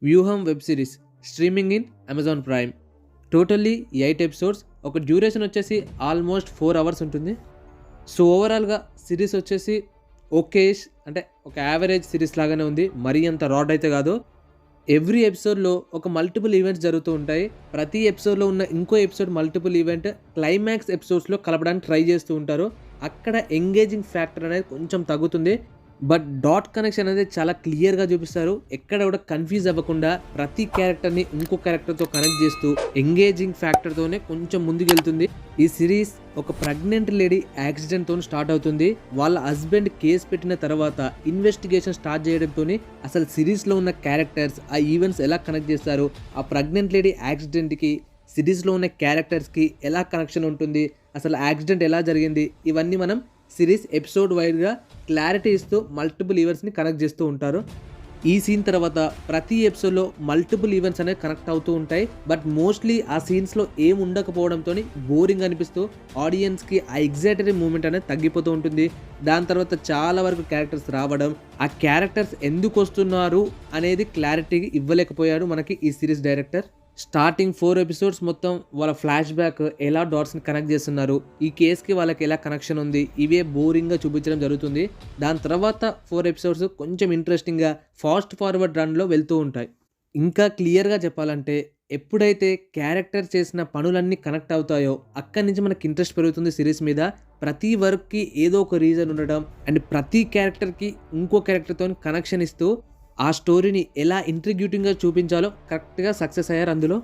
వ్యూహం web series streaming in Amazon prime. Totally 8 episodes. ఒక duration వచ్చేసి ఆల్మోస్ట్ 4 అవర్స్ ఉంటుంది. సో ఓవరాల్గా సిరీస్ వచ్చేసి ఓకేష్, అంటే ఒక యావరేజ్ సిరీస్ లాగానే ఉంది, మరీ అంత రాడ్ అయితే కాదు. ఎవ్రీ ఎపిసోడ్లో ఒక మల్టిపుల్ ఈవెంట్స్ జరుగుతూ ఉంటాయి. ప్రతి ఎపిసోడ్లో ఉన్న ఇంకో ఎపిసోడ్ మల్టిపుల్ ఈవెంట్ క్లైమాక్స్ ఎపిసోడ్స్లో కలపడానికి ట్రై చేస్తూ ఉంటారు. అక్కడ ఎంగేజింగ్ ఫ్యాక్టర్ అనేది కొంచెం తగ్గుతుంది. బట్ డాట్ కనెక్షన్ అనేది చాలా క్లియర్గా చూపిస్తారు. ఎక్కడ కూడా కన్ఫ్యూజ్ అవ్వకుండా ప్రతి క్యారెక్టర్ని ఇంకో క్యారెక్టర్తో కనెక్ట్ చేస్తూ ఎంగేజింగ్ ఫ్యాక్టర్తోనే కొంచెం ముందుకెళ్తుంది. ఈ సిరీస్ ఒక ప్రెగ్నెంట్ లేడీ యాక్సిడెంట్తో స్టార్ట్ అవుతుంది. వాళ్ళ హస్బెండ్ కేసు పెట్టిన తర్వాత ఇన్వెస్టిగేషన్ స్టార్ట్ చేయడంతో అసలు సిరీస్లో ఉన్న క్యారెక్టర్స్ ఆ ఈవెంట్స్ ఎలా కనెక్ట్ చేస్తారు, ఆ ప్రెగ్నెంట్ లేడీ యాక్సిడెంట్కి సిరీస్లో ఉన్న క్యారెక్టర్స్కి ఎలా కనెక్షన్ ఉంటుంది, అసలు యాక్సిడెంట్ ఎలా జరిగింది, ఇవన్నీ మనం సిరీస్ ఎపిసోడ్ వైడ్గా క్లారిటీ ఇస్తూ మల్టిపుల్ ఈవెంట్స్ని కనెక్ట్ చేస్తూ ఉంటారు. ఈ సీన్ తర్వాత ప్రతి ఎపిసోడ్లో మల్టిపుల్ ఈవెంట్స్ అనేవి కనెక్ట్ అవుతూ ఉంటాయి. బట్ మోస్ట్లీ ఆ సీన్స్లో ఏం ఉండకపోవడంతో బోరింగ్ అనిపిస్తూ ఆడియన్స్కి ఆ ఎగ్జైటరీ మూమెంట్ అనేది తగ్గిపోతూ ఉంటుంది. దాని తర్వాత చాలా వరకు క్యారెక్టర్స్ రావడం, ఆ క్యారెక్టర్స్ ఎందుకు వస్తున్నారు అనేది క్లారిటీ ఇవ్వలేకపోయాడు మనకి ఈ సిరీస్ డైరెక్టర్. స్టార్టింగ్ 4 ఎపిసోడ్స్ మొత్తం వాళ్ళ ఫ్లాష్ బ్యాక్ ఎలా డాట్స్ని కనెక్ట్ చేస్తున్నారు, ఈ కేసుకి వాళ్ళకి ఎలా కనెక్షన్ ఉంది, ఇవే బోరింగ్గా చూపించడం జరుగుతుంది. దాని తర్వాత 4 ఎపిసోడ్స్ కొంచెం ఇంట్రెస్టింగ్గా ఫాస్ట్ ఫార్వర్డ్ రన్లో వెళ్తూ ఉంటాయి. ఇంకా క్లియర్గా చెప్పాలంటే ఎప్పుడైతే క్యారెక్టర్ చేసిన పనులన్నీ కనెక్ట్ అవుతాయో అక్కడి నుంచి మనకి ఇంట్రెస్ట్ పెరుగుతుంది సిరీస్ మీద. ప్రతి వర్క్కి ఏదో ఒక రీజన్ ఉండడం అండ్ ప్రతి క్యారెక్టర్కి ఇంకో క్యారెక్టర్తో కనెక్షన్ ఇస్తూ ఆ స్టోరీని ఎలా ఇంట్రిగ్యూటింగ్గా చూపించాలో కరెక్ట్గా సక్సెస్ అయ్యారు. అందులో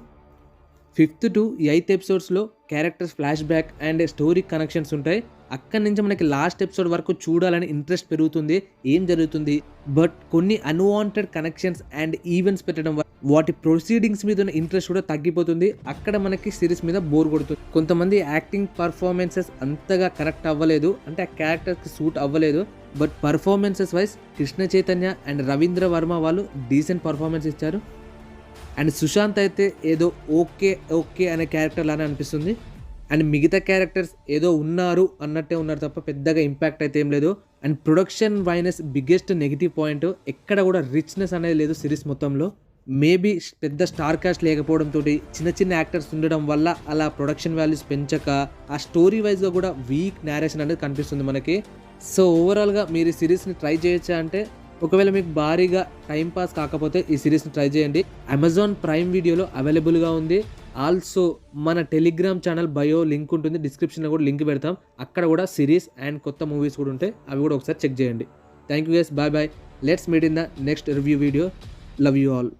5th to 8th ఎపిసోడ్స్లో characters flashback and story connections ఉంటాయి. అక్కడి నుంచి మనకి లాస్ట్ ఎపిసోడ్ వరకు చూడాలని ఇంట్రెస్ట్ పెరుగుతుంది, ఏం జరుగుతుంది. బట్ కొన్ని అన్వాంటెడ్ కనెక్షన్స్ అండ్ ఈవెంట్స్ పెట్టడం వల్ల వాటి ప్రొసీడింగ్స్ మీద ఉన్న ఇంట్రెస్ట్ కూడా తగ్గిపోతుంది. అక్కడ మనకి సిరీస్ మీద బోర్ కొడుతుంది. కొంతమంది యాక్టింగ్ పర్ఫార్మెన్సెస్ అంతగా కనెక్ట్ అవ్వలేదు, అంటే ఆ క్యారెక్టర్కి సూట్ అవ్వలేదు. But performances wise Krishna Chaitanya and Ravindra Varma వాళ్ళు డీసెంట్ పర్ఫార్మెన్స్ ఇచ్చారు. అండ్ సుశాంత్ అయితే ఏదో ఓకే అనే క్యారెక్టర్ లానే అనిపిస్తుంది. అండ్ మిగతా క్యారెక్టర్స్ ఏదో ఉన్నారు అన్నట్టే ఉన్నారు తప్ప పెద్దగా ఇంపాక్ట్ అయితే ఏం లేదు. అండ్ ప్రొడక్షన్ వైనస్ బిగ్గెస్ట్ నెగిటివ్ పాయింట్, ఎక్కడ కూడా రిచ్నెస్ అనేది లేదు సిరీస్ మొత్తంలో. మేబీ పెద్ద స్టార్ కాస్ట్ లేకపోవడంతో చిన్న యాక్టర్స్ ఉండడం వల్ల అలా ప్రొడక్షన్ వాల్యూస్ పెంచక ఆ స్టోరీ వైజ్గా కూడా వీక్ నేరేషన్ అనేది కనిపిస్తుంది మనకి. సో ఓవరాల్గా మీరు ఈ సిరీస్ని ట్రై చేయొచ్చా అంటే, ఒకవేళ మీకు భారీగా టైంపాస్ కాకపోతే ఈ సిరీస్ని ట్రై చేయండి. అమెజాన్ ప్రైమ్ వీడియోలో అవైలబుల్గా ఉంది. ఆల్సో మన టెలిగ్రామ్ ఛానల్ బయో లింక్ ఉంటుంది, డిస్క్రిప్షన్లో కూడా లింక్ పెడతాం. అక్కడ కూడా సిరీస్ అండ్ కొత్త మూవీస్ కూడా ఉంటాయి, అవి కూడా ఒకసారి చెక్ చేయండి. Thank you guys, bye bye. Let's meet in the next review video. Love you all.